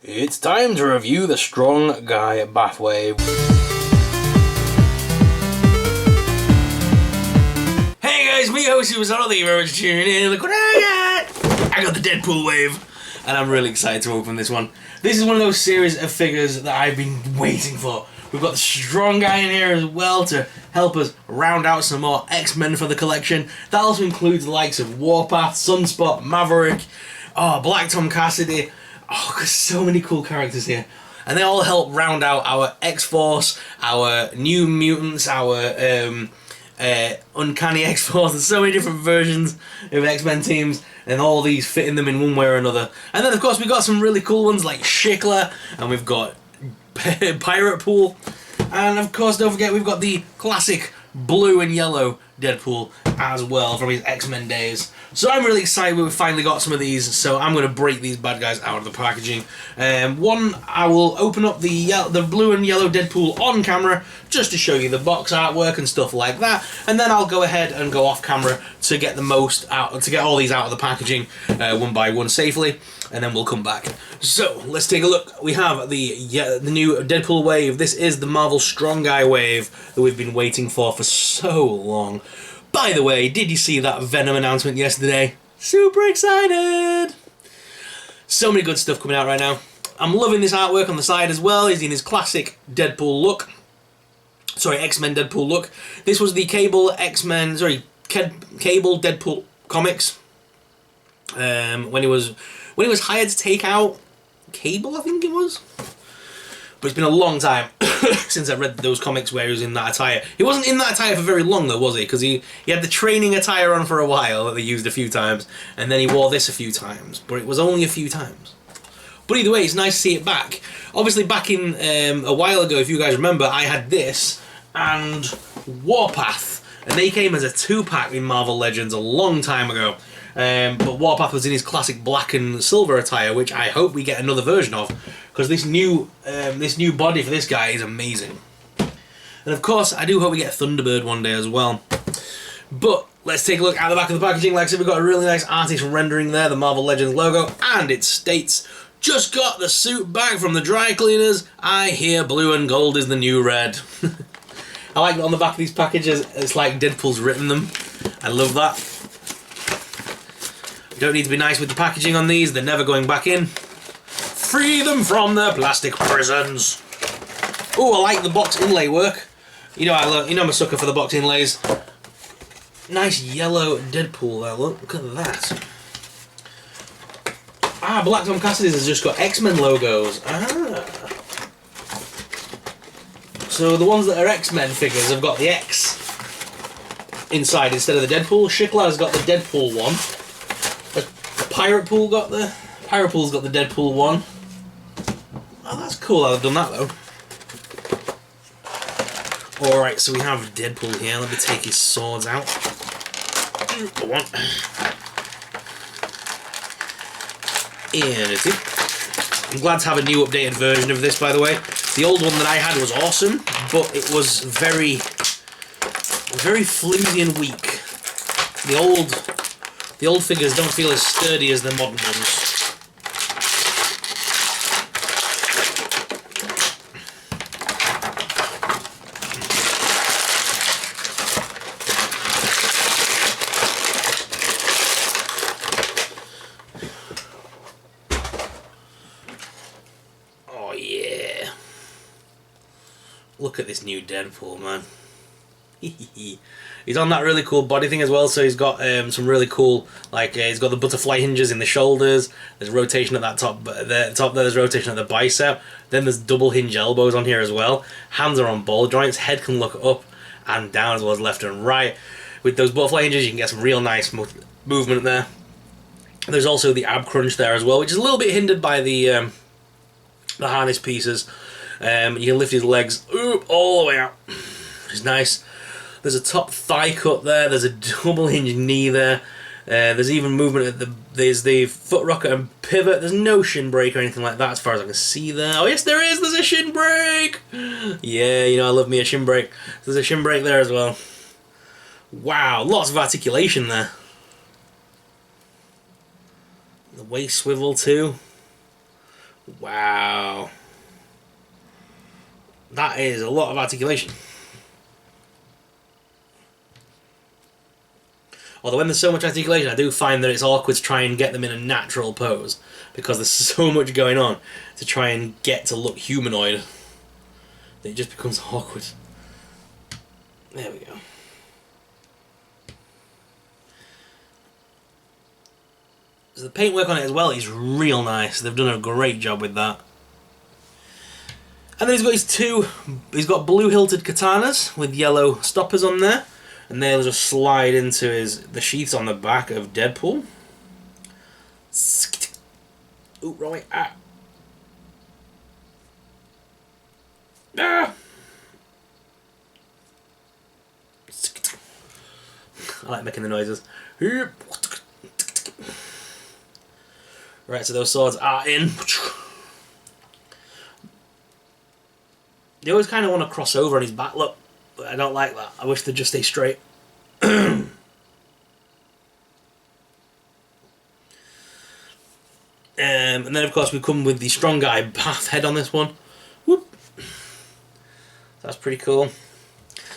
It's time to review the Strong Guy Bathwave. Hey guys, me host was all the very tuning in. Look what I got! I got the Deadpool Wave, and I'm really excited to open this one. This is one of those series of figures that I've been waiting for. We've got the Strong Guy in here as well to help us round out some more X-Men for the collection. That also includes the likes of Warpath, Sunspot, Maverick, Black Tom Cassidy. Oh, there's so many cool characters here. And they all help round out our X-Force, our New Mutants, our Uncanny X-Force. There's so many different versions of X-Men teams, and all these fitting them in one way or another. And then, of course, we've got some really cool ones like Shiklah, and we've got Pirate Pool. And, of course, don't forget, we've got the classic blue and yellow Deadpool as well from his X-Men days. So I'm really excited we've finally got some of these, so I'm going to break these bad guys out of the packaging. One, I will open up the blue and yellow Deadpool on camera, just to show you the box artwork and stuff like that, and then I'll go ahead and go off camera to get the most out, to get all these out of the packaging one by one safely, and then we'll come back. So, let's take a look. We have the new Deadpool Wave. This is the Marvel Strong Guy Wave that we've been waiting for so long. By the way, did you see that Venom announcement yesterday? Super excited! So many good stuff coming out right now. I'm loving this artwork on the side as well. He's in his classic Deadpool look. Sorry, X-Men Deadpool look. This was the Cable Deadpool comics. When he was hired to take out Cable, I think it was. But it's been a long time since I read those comics where he was in that attire. He wasn't in that attire for very long though, was he? Because he had the training attire on for a while that they used a few times, and then he wore this a few times, but it was only a few times. But either way, it's nice to see it back. Obviously back in a while ago, if you guys remember, I had this and Warpath, and they came as a 2-pack in Marvel Legends a long time ago. But Warpath was in his classic black and silver attire, which I hope we get another version of, because this new body for this guy is amazing. And of course, I do hope we get Thunderbird one day as well. But let's take a look at the back of the packaging. Like I said, we've got a really nice artist rendering there, the Marvel Legends logo, and it states, "Just got the suit back from the dry cleaners. I hear blue and gold is the new red." I like that on the back of these packages, it's like Deadpool's written them. I love that. You don't need to be nice with the packaging on these, they're never going back in. Free them from their plastic prisons. Oh, I like the box inlay work. You know I'm a sucker for the box inlays. Nice yellow Deadpool there, look at that. Black Tom Cassidy's has just got X-Men logos. So the ones that are X-Men figures have got the X inside instead of the Deadpool. Shiklah has got the Deadpool one. Pirate Pool's got the Deadpool one. Oh, that's cool how they've done that though. Alright, so we have Deadpool here. Let me take his swords out. Go on. I'm glad to have a new updated version of this, by the way. The old one that I had was awesome, but it was very flimsy and weak. The old figures don't feel as sturdy as the modern ones. Oh yeah. Look at this new Deadpool, man. He's on that really cool body thing as well, so he's got some really cool, like he's got the butterfly hinges in the shoulders, there's rotation at that top there, there's rotation at the bicep, then there's double hinge elbows on here as well, hands are on ball joints, head can look up and down as well as left and right. With those butterfly hinges you can get some real nice movement there. There's also the ab crunch there as well, which is a little bit hindered by the harness pieces. You can lift his legs all the way out, which is nice. There's a top thigh cut there, there's a double hinge knee there, there's even movement at there's the foot rocker and pivot, there's no shin break or anything like that as far as I can see there. Oh yes there is, there's a shin break! Yeah, you know I love me a shin break. There's a shin break there as well. Wow, lots of articulation there. The waist swivel too. Wow. That is a lot of articulation. Although when there's so much articulation, I do find that it's awkward to try and get them in a natural pose, because there's so much going on to try and get to look humanoid that it just becomes awkward. There we go. So the paintwork on it as well is real nice. They've done a great job with that. And then he's got blue hilted katanas with yellow stoppers on there. And they'll just slide into the sheaths on the back of Deadpool. Ooh, wrong way. Ah. Ah. I like making the noises. Right, so those swords are in. They always kind of want to cross over on his back, look, but I don't like that. I wish they'd just stay straight. And then, of course, we come with the strong guy bath head on this one. Whoop. That's pretty cool.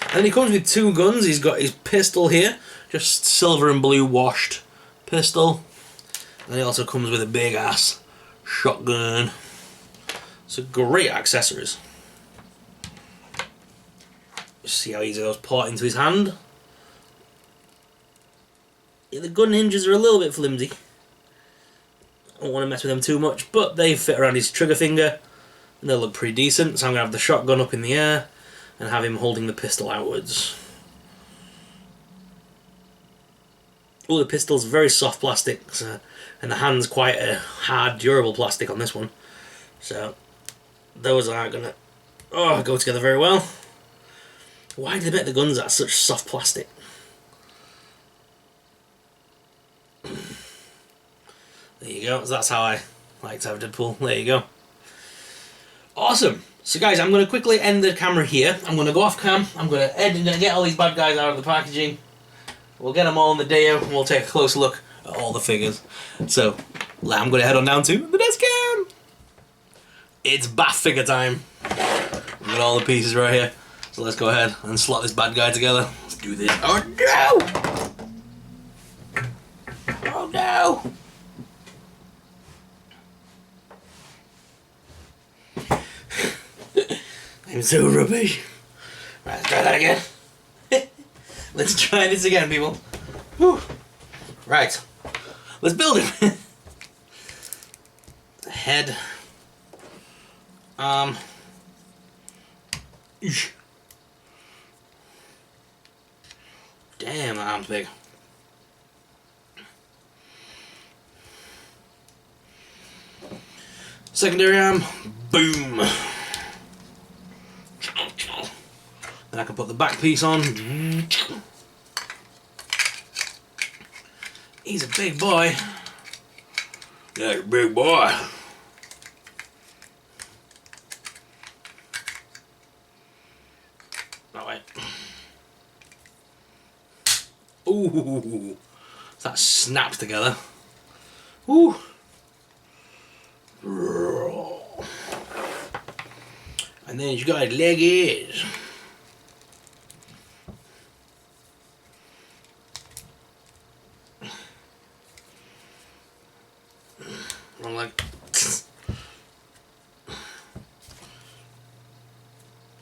And then he comes with two guns. He's got his pistol here, just silver and blue washed pistol. And he also comes with a big ass shotgun. So great accessories. See how easy those port into his hand. Yeah, the gun hinges are a little bit flimsy. I don't want to mess with them too much, but they fit around his trigger finger and they look pretty decent. So I'm going to have the shotgun up in the air and have him holding the pistol outwards. Oh, the pistol's very soft plastic, so, and the hand's quite a hard, durable plastic on this one. So those aren't going to go together very well. Why do they make the guns out of such soft plastic? There you go. So that's how I like to have Deadpool. There you go. Awesome. So guys, I'm going to quickly end the camera here. I'm going to go off cam. I'm going to edit and get all these bad guys out of the packaging. We'll get them all in the day and we'll take a closer look at all the figures. So I'm going to head on down to the desk cam. It's bath figure time. We've got all the pieces right here. So let's go ahead and slot this bad guy together. Let's do this. Oh no! Oh no! I'm so rubbish. Right, let's try that again. Let's try this again, people. Whew. Right. Let's build him. Head. Damn, that arm's big. Secondary arm, boom. Then I can put the back piece on. He's a big boy. Yeah, he's a big boy. That way. Ooh, that snaps together. Ooh. And then you've got leg is. Wrong leg.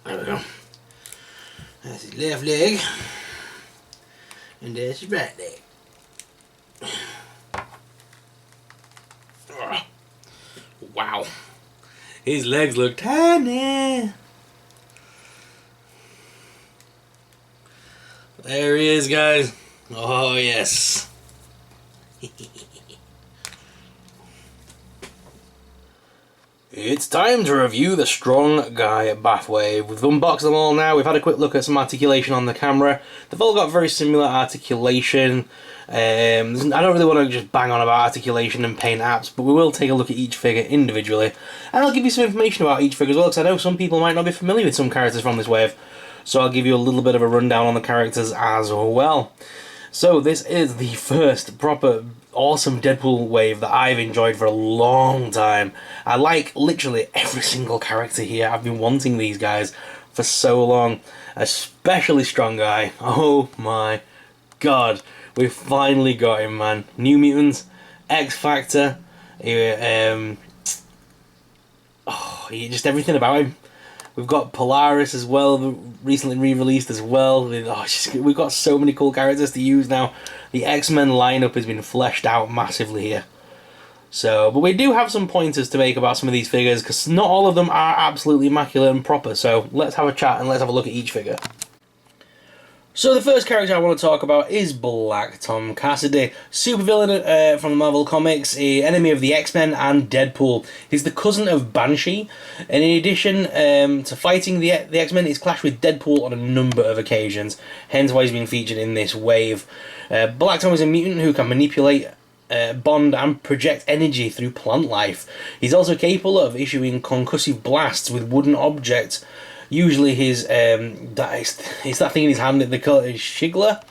There we go. That's his left leg. And there's his right leg. Wow. His legs look tiny. There he is, guys. Oh, yes. It's time to review the Strong Guy Bath Wave. We've unboxed them all now. We've had a quick look at some articulation on the camera. They've all got very similar articulation. I don't really want to just bang on about articulation and paint apps, but we will take a look at each figure individually. And I'll give you some information about each figure as well, because I know some people might not be familiar with some characters from this wave. So I'll give you a little bit of a rundown on the characters as well. So this is the first proper awesome Deadpool wave that I've enjoyed for a long time. I like literally every single character here. I've been wanting these guys for so long. Especially Strong Guy. Oh my god. We finally got him, man. New Mutants, X Factor, just everything about him. We've got Polaris as well, recently re-released as well. We've got so many cool characters to use now. The X-Men lineup has been fleshed out massively here. So, but we do have some pointers to make about some of these figures, because not all of them are absolutely immaculate and proper. So let's have a chat and let's have a look at each figure. So the first character I want to talk about is Black Tom Cassidy, supervillain from the Marvel Comics, an enemy of the X-Men and Deadpool. He's the cousin of Banshee, and in addition to fighting the X-Men, he's clashed with Deadpool on a number of occasions, hence why he's been featured in this wave. Black Tom is a mutant who can manipulate, bond and project energy through plant life. He's also capable of issuing concussive blasts with wooden objects. Usually his, it's that thing in his hand that they call it Shiklah.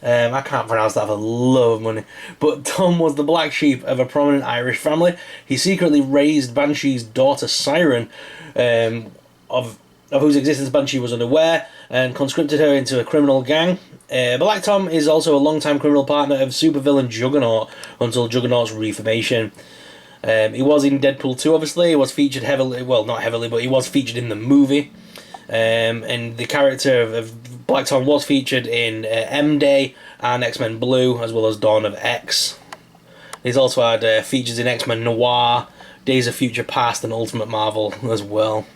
I can't pronounce that for love of money. But Tom was the black sheep of a prominent Irish family. He secretly raised Banshee's daughter Siren, of whose existence Banshee was unaware, and conscripted her into a criminal gang. Black Tom is also a long-time criminal partner of supervillain Juggernaut until Juggernaut's reformation. He was in Deadpool 2, obviously. He was featured heavily, well, not heavily, but he was featured in the movie. And the character of Black Tom was featured in M-Day and X-Men Blue, as well as Dawn of X. He's also had features in X-Men Noir, Days of Future Past, and Ultimate Marvel as well.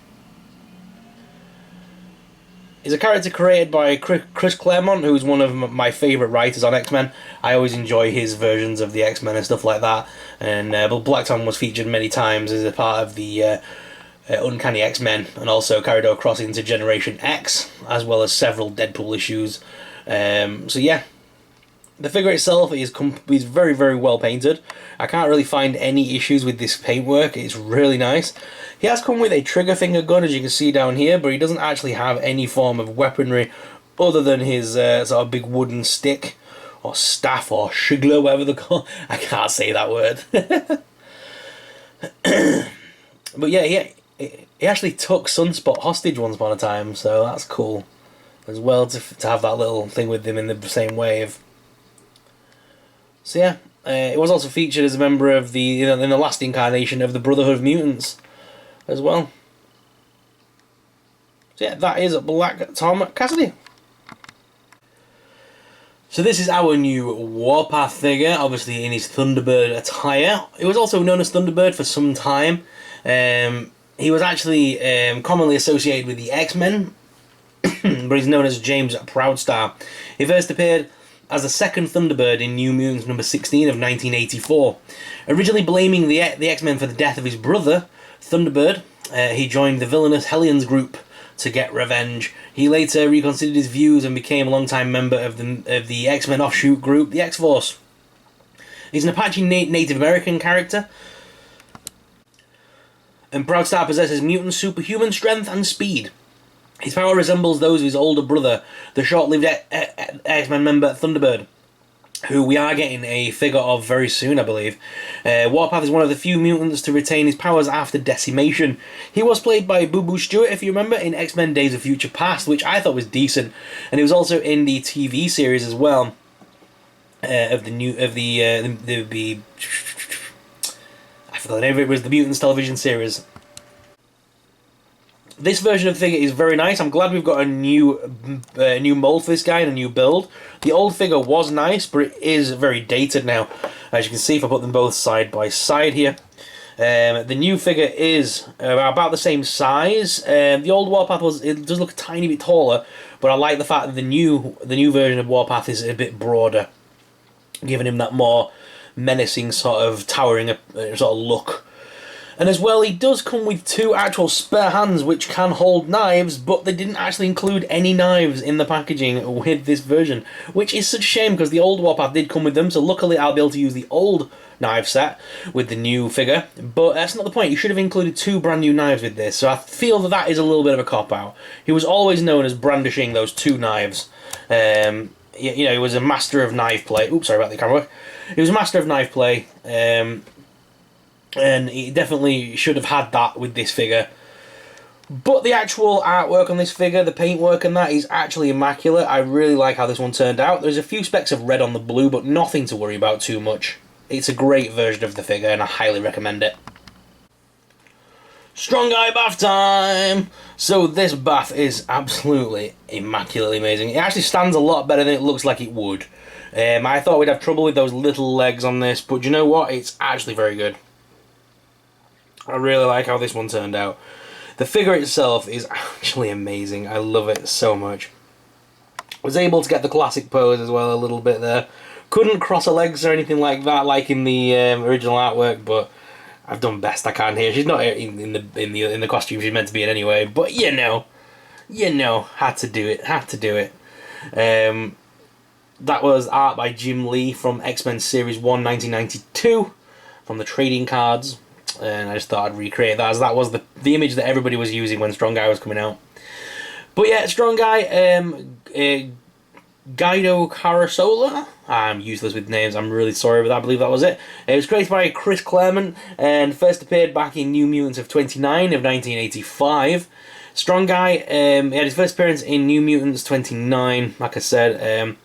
He's a character created by Chris Claremont, who's one of my favourite writers on X-Men. I always enjoy his versions of the X-Men and stuff like that. And but Black Tom was featured many times as a part of the Uncanny X-Men, and also carried across into Generation X, as well as several Deadpool issues. So yeah, the figure itself is very, very well painted. I can't really find any issues with this paintwork. It's really nice. He has come with a trigger finger gun, as you can see down here, but he doesn't actually have any form of weaponry other than his sort of big wooden stick, or staff, or shigler, whatever they call it. I can't say that word. But yeah, he actually took Sunspot hostage once upon a time, so that's cool as well, to have that little thing with him in the same wave. So yeah, it was also featured as a member of the, in the last incarnation of the Brotherhood of Mutants as well. So yeah, that is Black Tom Cassidy. So this is our new Warpath figure, obviously in his Thunderbird attire. He was also known as Thunderbird for some time. He was actually commonly associated with the X-Men, but he's known as James Proudstar. He first appeared as the second Thunderbird in New Mutants number 16 of 1984. Originally blaming the X-Men for the death of his brother, Thunderbird, he joined the villainous Hellions group to get revenge. He later reconsidered his views and became a long-time member of the X-Men offshoot group, the X-Force. He's an Apache Native American character, and Proudstar possesses mutant superhuman strength and speed. His power resembles those of his older brother, the short-lived X-Men member Thunderbird, who we are getting a figure of very soon, I believe. Warpath is one of the few mutants to retain his powers after decimation. He was played by Boo Boo Stewart, if you remember, in X-Men Days of Future Past, which I thought was decent, and he was also in the TV series as well. I forgot the name of it. Was the Mutants television series. This version of the figure is very nice. I'm glad we've got a new mold for this guy and a new build. The old figure was nice, but it is very dated now. As you can see, if I put them both side by side here. The new figure is about the same size. The old Warpath does look a tiny bit taller, but I like the fact that the new version of Warpath is a bit broader, giving him that more menacing sort of towering sort of look. And as well, he does come with two actual spare hands which can hold knives, but they didn't actually include any knives in the packaging with this version, which is such a shame because the old Warpath did come with them, so luckily I'll be able to use the old knife set with the new figure, but that's not the point. You should have included two brand new knives with this, so I feel that is a little bit of a cop-out. He was always known as brandishing those two knives. you know, he was a master of knife play. Oops, sorry about the camera work. He was a master of knife play, and he definitely should have had that with this figure. But the actual artwork on this figure, the paintwork and that, is actually immaculate. I really like how this one turned out. There's a few specks of red on the blue, but nothing to worry about too much. It's a great version of the figure, and I highly recommend it. Strong Guy bath time! So this bath is absolutely immaculately amazing. It actually stands a lot better than it looks like it would. I thought we'd have trouble with those little legs on this, but you know what? It's actually very good. I really like how this one turned out. The figure itself is actually amazing. I love it so much. Was able to get the classic pose as well a little bit there. Couldn't cross her legs or anything like that, like in the original artwork, but I've done best I can here. She's not in the costume she's meant to be in anyway, but you know, had to do it. That was art by Jim Lee from X-Men Series 1, 1992, from the trading cards, and I just thought I'd recreate that, as that was the image that everybody was using when Strong Guy was coming out. But yeah, Strong Guy, Guido Carasola. I'm useless with names, I'm really sorry, but I believe that was it. It was created by Chris Claremont and first appeared back in New Mutants of 29 of 1985. Strong Guy, he had his first appearance in New Mutants 29, like I said,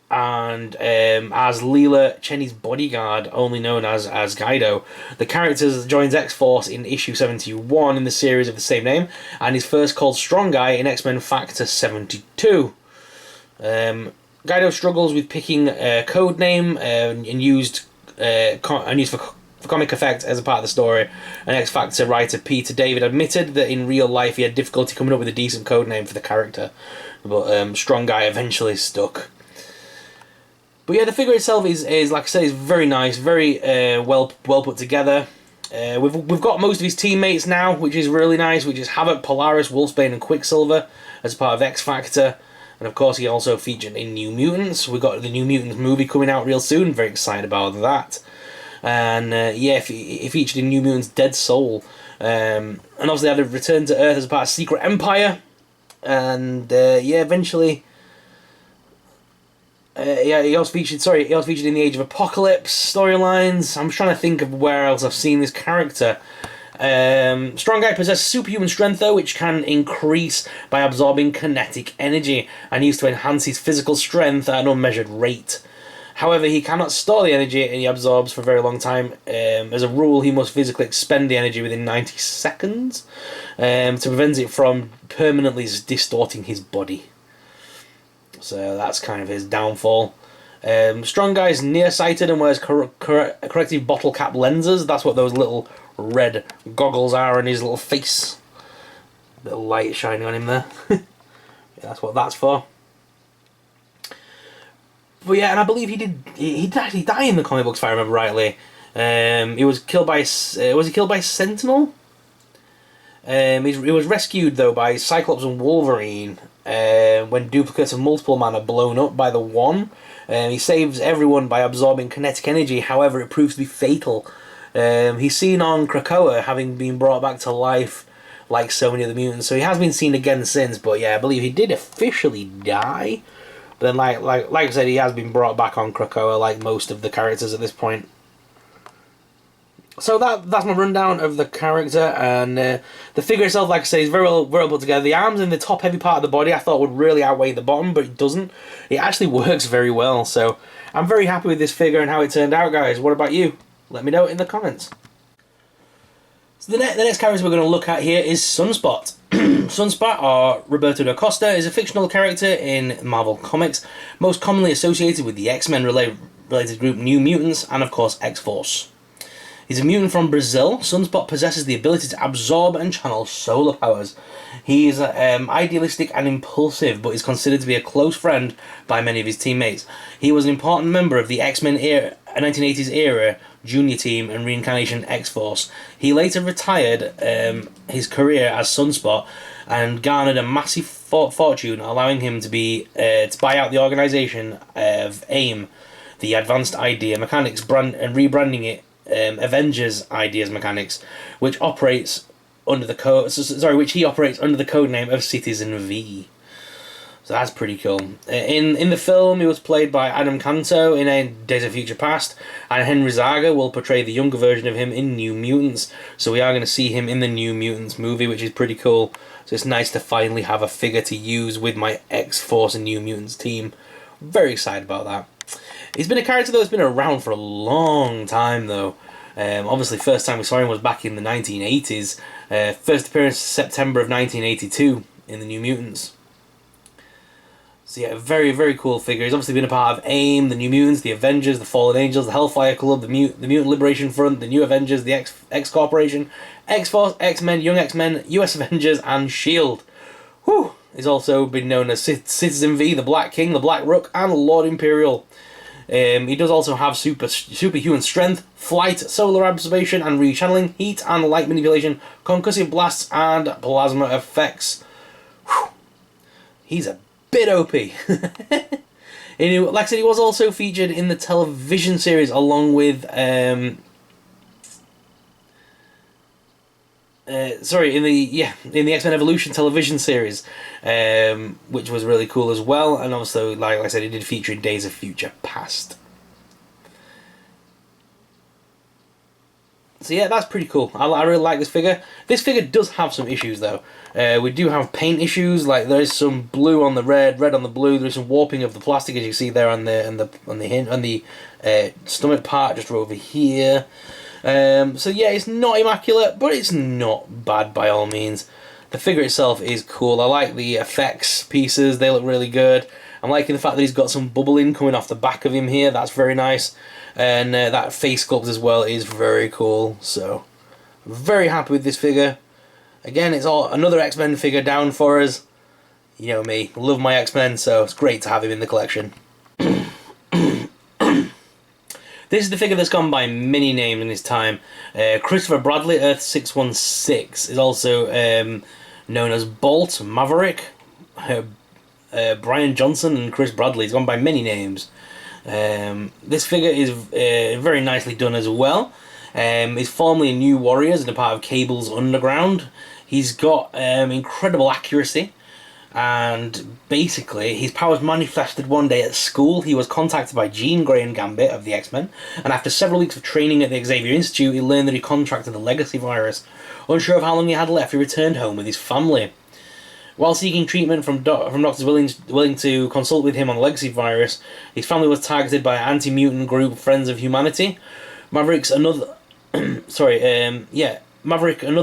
and as Leela Cheney's bodyguard, only known as Guido. The character joins X-Force in issue 71 in the series of the same name, and is first called Strong Guy in X-Men Factor 72. Guido struggles with picking a code name and used for comic effect as a part of the story. An X-Factor writer, Peter David, admitted that in real life he had difficulty coming up with a decent code name for the character, but Strong Guy eventually stuck. But yeah, the figure itself is like I said, is very nice, very well put together. We've got most of his teammates now, which is really nice, which is Havoc, Polaris, Wolfsbane and Quicksilver as part of X-Factor. And of course he also featured in New Mutants. We've got the New Mutants movie coming out real soon, very excited about that. And yeah, he featured in New Mutants Dead Soul. And obviously had a return to Earth as part of Secret Empire. And yeah, eventually... yeah, he also featured in the Age of Apocalypse storylines. I'm trying to think of where else I've seen this character. Strong Guy possesses superhuman strength, though, which can increase by absorbing kinetic energy and used to enhance his physical strength at an unmeasured rate. However, he cannot store the energy he absorbs for a very long time. As a rule, he must physically expend the energy within 90 seconds to prevent it from permanently distorting his body. So that's kind of his downfall. Strong Guy is nearsighted and wears corrective bottle cap lenses. That's what those little red goggles are on his little face. Little light shining on him there. Yeah, that's what that's for. But yeah, and I believe he did actually die in the comic books, if I remember rightly. He was killed by was he killed by Sentinel? He was rescued though by Cyclops and Wolverine when duplicates of Multiple Man are blown up by the One. He saves everyone by absorbing kinetic energy, however it proves to be fatal. He's seen on Krakoa having been brought back to life like so many other mutants, so he has been seen again since, but yeah, I believe he did officially die. But then like I said, he has been brought back on Krakoa like most of the characters at this point. So that's my rundown of the character, and the figure itself, like I say, is very well put together. The arms and the top heavy part of the body I thought would really outweigh the bottom, but it doesn't. It actually works very well, so I'm very happy with this figure and how it turned out, guys. What about you? Let me know in the comments. So the next character we're going to look at here is Sunspot. Sunspot, or Roberto da Costa, is a fictional character in Marvel Comics, most commonly associated with the X-Men related group New Mutants and, of course, X-Force. He's a mutant from Brazil. Sunspot possesses the ability to absorb and channel solar powers. He is idealistic and impulsive, but is considered to be a close friend by many of his teammates. He was an important member of the X-Men 1980s era junior team and reincarnation X-Force. He later retired his career as Sunspot and garnered a massive fortune, allowing him to buy out the organization of AIM, the Advanced Idea Mechanics, and rebranding it Avengers Ideas Mechanics, which he operates under the code name of Citizen V. So that's pretty cool. In the film, he was played by Adam Canto in a Days of Future Past, and Henry Zaga will portray the younger version of him in New Mutants. So we are going to see him in the New Mutants movie, which is pretty cool. So it's nice to finally have a figure to use with my X-Force and New Mutants team. Very excited about that. He's been a character that's been around for a long time, though. Obviously, first time we saw him was back in the 1980s. First appearance September of 1982 in the New Mutants. So yeah, very, very cool figure. He's obviously been a part of AIM, the New Mutants, the Avengers, the Fallen Angels, the Hellfire Club, the Mutant Liberation Front, the New Avengers, the X Corporation, X-Force, X-Men, Young X-Men, US Avengers, and S.H.I.E.L.D. Whew! He's also been known as Citizen V, the Black King, the Black Rook, and Lord Imperial. He does also have superhuman strength, flight, solar absorption and rechanneling, heat and light manipulation, concussive blasts, and plasma effects. Whew. He's a bit OP. Like I said, he was also featured in the television series along with in the X-Men Evolution television series, which was really cool as well. And also, like I said, he did feature in Days of Future Past. So yeah, that's pretty cool. I really like this figure. This figure does have some issues though. We do have paint issues. Like there is some blue on the red on the blue. There's some warping of the plastic, as you see there on the stomach part, just over here. So yeah, it's not immaculate, but it's not bad by all means. The figure itself is cool. I like the effects pieces. They look really good. I'm liking the fact that he's got some bubbling coming off the back of him here. That's very nice. And that face sculpt as well is very cool. So, very happy with this figure. Again, it's all another X-Men figure down for us. You know me, love my X-Men, so it's great to have him in the collection. This is the figure that's gone by many names in his time. Christopher Bradley, Earth 616, is also known as Bolt, Maverick, Brian Johnson, and Chris Bradley. He's gone by many names. This figure is very nicely done as well. He's formerly in New Warriors and a part of Cable's Underground. He's got incredible accuracy. And basically, his powers manifested one day at school. He was contacted by Jean Grey and Gambit of the X-Men, and after several weeks of training at the Xavier Institute, he learned that he contracted the legacy virus. Unsure of how long he had left, he returned home with his family. While seeking treatment from doctors willing to consult with him on the legacy virus, his family was targeted by anti-mutant group Friends of Humanity. Maverick, another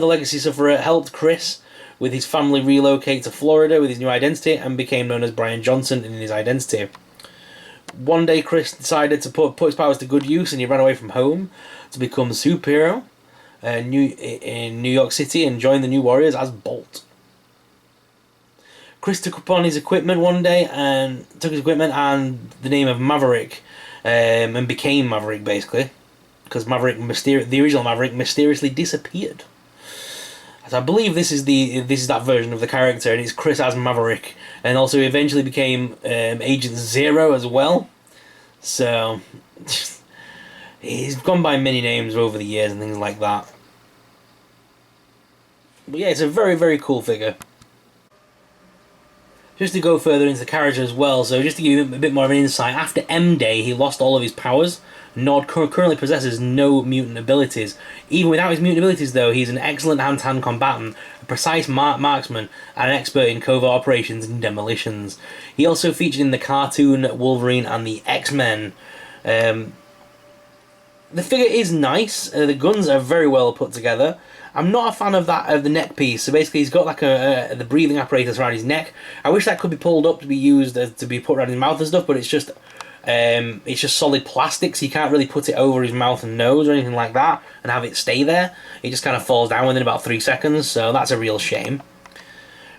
legacy sufferer, helped Chris with his family relocate to Florida with his new identity and became known as Brian Johnson in his identity. One day Chris decided to put his powers to good use and he ran away from home to become a superhero in New York City and joined the New Warriors as Bolt. Chris took upon his equipment one day and the name of Maverick and became Maverick basically because the original Maverick mysteriously disappeared. So I believe this is that version of the character, and it's Chris as Maverick, and also he eventually became Agent Zero as well. So he's gone by many names over the years and things like that. But yeah, it's a very, very cool figure. Just to go further into the character as well, so just to give you a bit more of an insight, after M-Day he lost all of his powers. Nod currently possesses no mutant abilities. Even without his mutant abilities though, he's an excellent hand-to-hand combatant, a precise marksman, and an expert in covert operations and demolitions. He also featured in the cartoon Wolverine and the X-Men. The figure is nice, the guns are very well put together. I'm not a fan of the neck piece, so basically he's got like the breathing apparatus around his neck. I wish that could be pulled up to be used to be put around his mouth and stuff, but it's just solid plastic, so you can't really put it over his mouth and nose or anything like that and have it stay there. It just kind of falls down within about 3 seconds, so that's a real shame.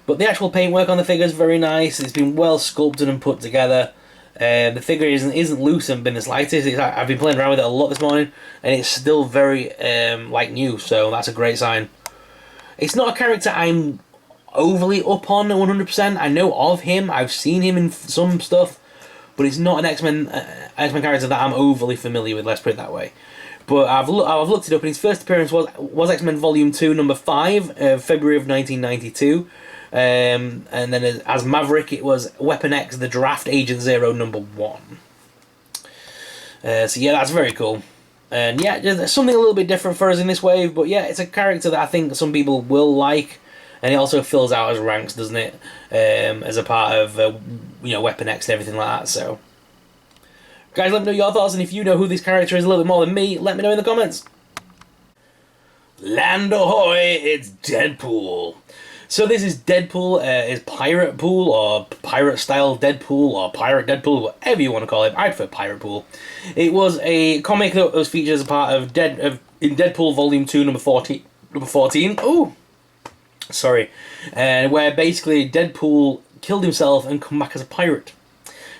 But the actual paintwork on the figure is very nice. It's been well sculpted and put together. The figure isn't loose and been the slightest. I've been playing around with it a lot this morning, and it's still very like new, so that's a great sign. It's not a character I'm overly up on 100%. I know of him, I've seen him in some stuff, but it's not an X-Men character that I'm overly familiar with, let's put it that way. But I've looked it up, and his first appearance was X-Men Volume 2, number 5, February of 1992. And then as Maverick, it was Weapon X, the Draft Agent Zero #1. So yeah, that's very cool. And yeah, there's something a little bit different for us in this wave, but yeah, it's a character that I think some people will like, and it also fills out his ranks, doesn't it? As a part of Weapon X and everything like that. So, guys, let me know your thoughts, and if you know who this character is a little bit more than me, let me know in the comments. Land ahoy! It's Deadpool. So this is Deadpool, is Pirate Pool, or Pirate Style Deadpool, or Pirate Deadpool, whatever you want to call it. I prefer Pirate Pool. It was a comic that was featured as a part of in Deadpool Volume 2, number 14. Ooh! Sorry. Where basically Deadpool killed himself and come back as a pirate.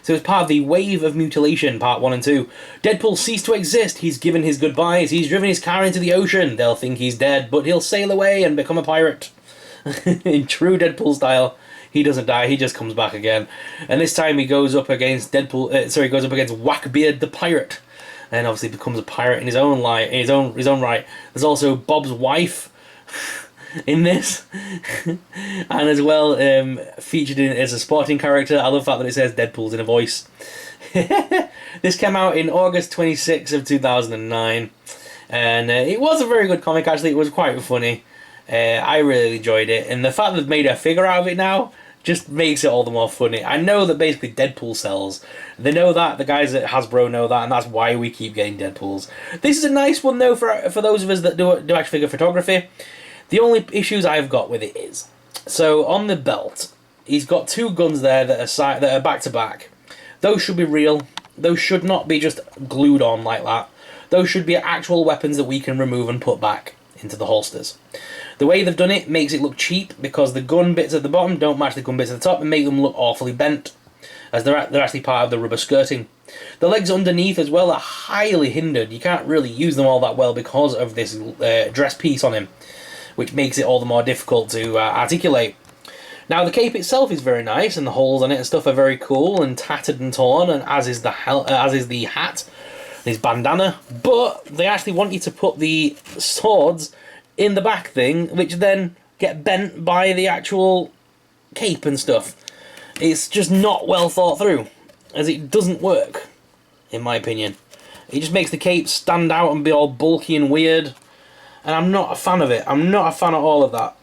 So it's part of the Wave of Mutilation, Part 1 and 2. Deadpool ceased to exist. He's given his goodbyes. He's driven his car into the ocean. They'll think he's dead, but he'll sail away and become a pirate. In true Deadpool style, he doesn't die, he just comes back again. And this time he goes up against he goes up against Whackbeard the Pirate, and obviously becomes a pirate in his own right. There's also Bob's wife in this, and as well featured as a supporting character. I love the fact that it says Deadpool's in a voice. This came out in August 26th of 2009, and it was a very good comic. Actually, it was quite funny. I really enjoyed it, and the fact that they've made a figure out of it now just makes it all the more funny. I know that basically Deadpool sells. They know that, the guys at Hasbro know that, and that's why we keep getting Deadpools. This is a nice one though for those of us that do action figure photography. The only issues I've got with it is, so on the belt, he's got two guns there that are back to back. Those should be real. Those should not be just glued on like that. Those should be actual weapons that we can remove and put back into the holsters. The way they've done it makes it look cheap because the gun bits at the bottom don't match the gun bits at the top and make them look awfully bent, as they're actually part of the rubber skirting. The legs underneath as well are highly hindered. You can't really use them all that well because of this dress piece on him, which makes it all the more difficult to articulate. Now the cape itself is very nice, and the holes on it and stuff are very cool and tattered and torn, and as is the hat, his bandana. But they actually want you to put the swords in the back thing, which then get bent by the actual cape and stuff. It's just not well thought through, as it doesn't work, in my opinion. It just makes the cape stand out and be all bulky and weird, and I'm not a fan of it. I'm not a fan of all of that.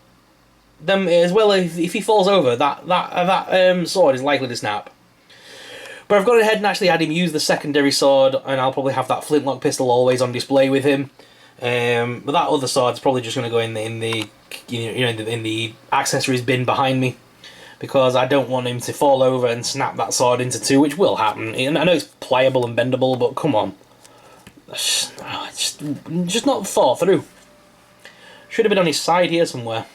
Then as well, if he falls over, that sword is likely to snap. But I've gone ahead and actually had him use the secondary sword, and I'll probably have that flintlock pistol always on display with him. But that other sword's probably just going to go in the accessories bin behind me, because I don't want him to fall over and snap that sword into two, which will happen. I know it's pliable and bendable, but come on, it's just not thought through. Should have been on his side here somewhere.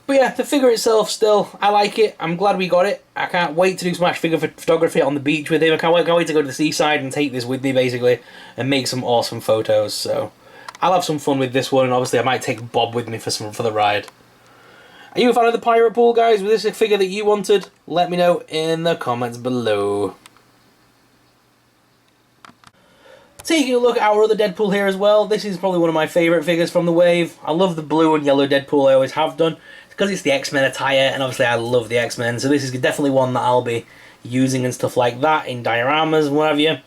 But yeah, the figure itself, still, I like it. I'm glad we got it. I can't wait to do some action figure photography on the beach with him. I can't wait to go to the seaside and take this with me, basically, and make some awesome photos. So I'll have some fun with this one, and obviously I might take Bob with me for the ride. Are you a fan of the Pirate Pool, guys? Was this a figure that you wanted? Let me know in the comments below. Taking a look at our other Deadpool here as well. This is probably one of my favourite figures from the wave. I love the blue and yellow Deadpool, I always have done, because it's the X-Men attire, and obviously I love the X-Men, so this is definitely one that I'll be using and stuff like that, in dioramas and what have you.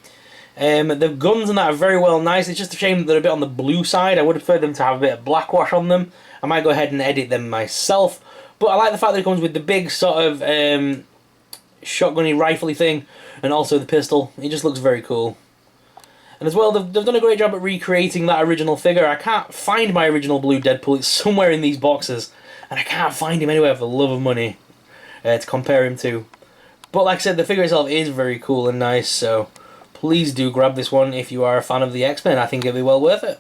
The guns and that are very well nice. It's just a shame that they're a bit on the blue side. I would have preferred them to have a bit of black wash on them. I might go ahead and edit them myself, but I like the fact that it comes with the big sort of shotgunny rifle-y thing, and also the pistol. It just looks very cool. And as well, they've done a great job at recreating that original figure. I can't find my original blue Deadpool. It's somewhere in these boxes, and I can't find him anywhere for the love of money to compare him to. But like I said, the figure itself is very cool and nice, so please do grab this one if you are a fan of the X-Men. I think it'll be well worth it.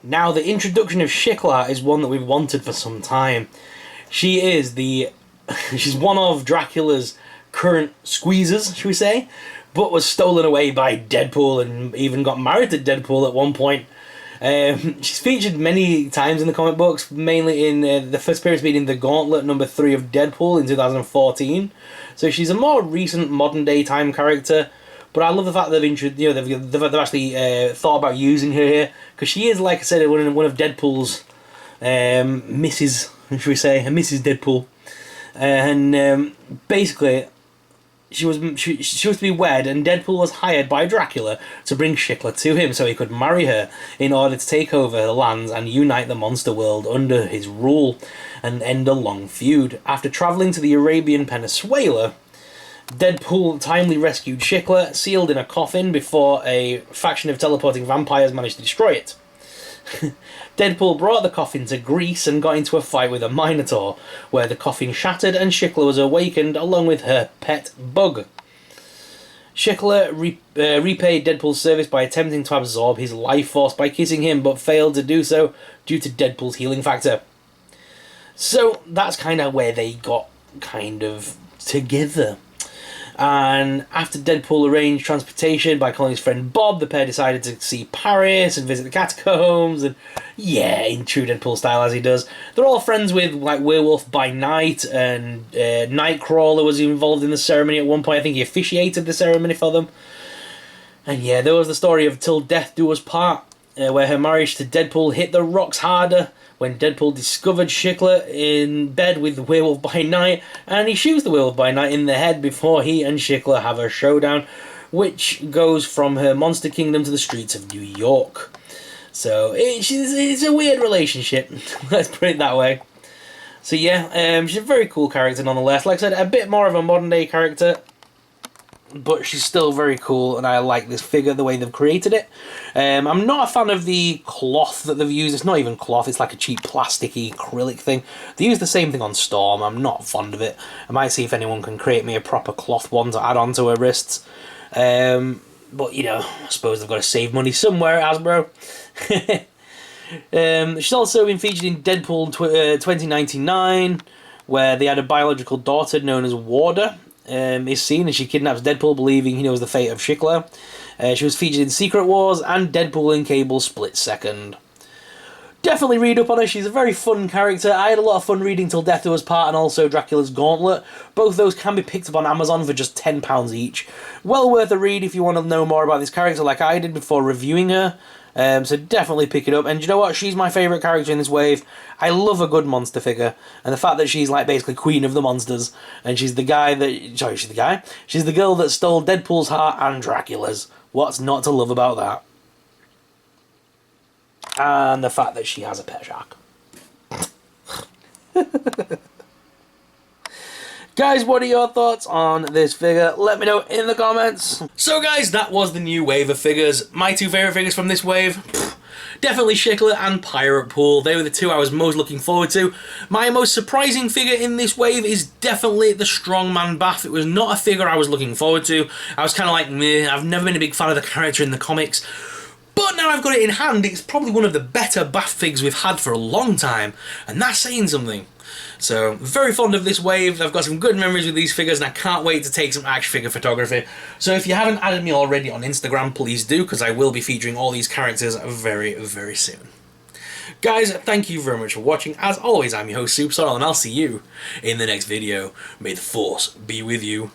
Now, the introduction of Shiklah is one that we've wanted for some time. She is she's one of Dracula's current squeezers, should we say, but was stolen away by Deadpool and even got married to Deadpool at one point. She's featured many times in the comic books, mainly in the first appearance being in the Gauntlet #3 of Deadpool in 2014. So she's a more recent modern day time character, but I love the fact that they've actually thought about using her here, because she is, like I said, one of Deadpool's Mrs. should we say, Mrs. Deadpool, and basically she was to be wed, and Deadpool was hired by Dracula to bring Shiklah to him so he could marry her in order to take over her lands and unite the monster world under his rule and end a long feud. After travelling to the Arabian Peninsula, Deadpool timely rescued Shiklah, sealed in a coffin, before a faction of teleporting vampires managed to destroy it. Deadpool brought the coffin to Greece and got into a fight with a Minotaur, where the coffin shattered and Shiklah was awakened along with her pet bug. Shiklah repaid Deadpool's service by attempting to absorb his life force by kissing him, but failed to do so due to Deadpool's healing factor. So that's kind of where they got kind of together. And after Deadpool arranged transportation by calling his friend Bob, the pair decided to see Paris and visit the catacombs, and yeah, in true Deadpool style as he does. They're all friends with like Werewolf by Night, and Nightcrawler was involved in the ceremony at one point. I think he officiated the ceremony for them. And yeah, there was the story of Till Death Do Us Part, where her marriage to Deadpool hit the rocks harder when Deadpool discovered Shiklah in bed with the Werewolf by Night, and he shoots the Werewolf by Night in the head before he and Shiklah have a showdown, which goes from her monster kingdom to the streets of New York. So it's a weird relationship, let's put it that way. So yeah, she's a very cool character nonetheless. Like I said, a bit more of a modern day character, but she's still very cool, and I like this figure, the way they've created it. I'm not a fan of the cloth that they've used. It's not even cloth, it's like a cheap plasticky acrylic thing. They use the same thing on Storm. I'm not fond of it. I might see if anyone can create me a proper cloth one to add on to her wrists. But, you know, I suppose they've got to save money somewhere, Hasbro. She's also been featured in Deadpool 2099, where they had a biological daughter known as Warder. Is seen as she kidnaps Deadpool, believing he knows the fate of Shiklah. She was featured in Secret Wars and Deadpool and Cable Split Second. Definitely read up on her. She's a very fun character. I had a lot of fun reading Till Death Do Us Part and also Dracula's Gauntlet. Both those can be picked up on Amazon for just £10 each. Well worth a read if you want to know more about this character like I did before reviewing her. So definitely pick it up. And you know what? She's my favourite character in this wave. I love a good monster figure. And the fact that she's like basically queen of the monsters. And she's the guy that... Sorry, she's the guy? She's the girl that stole Deadpool's heart and Dracula's. What's not to love about that? And the fact that she has a pet shark. Guys, what are your thoughts on this figure? Let me know in the comments. So guys, that was the new wave of figures. My two favourite figures from this wave, definitely Shiklah and Pirate Pool. They were the two I was most looking forward to. My most surprising figure in this wave is definitely the Strongman Bath. It was not a figure I was looking forward to. I was kind of like, meh, I've never been a big fan of the character in the comics. But now I've got it in hand, it's probably one of the better Bath figs we've had for a long time. And that's saying something. So, very fond of this wave. I've got some good memories with these figures and I can't wait to take some action figure photography. So if you haven't added me already on Instagram, please do, because I will be featuring all these characters very, very soon. Guys, thank you very much for watching. As always, I'm your host, Superstar, and I'll see you in the next video. May the Force be with you.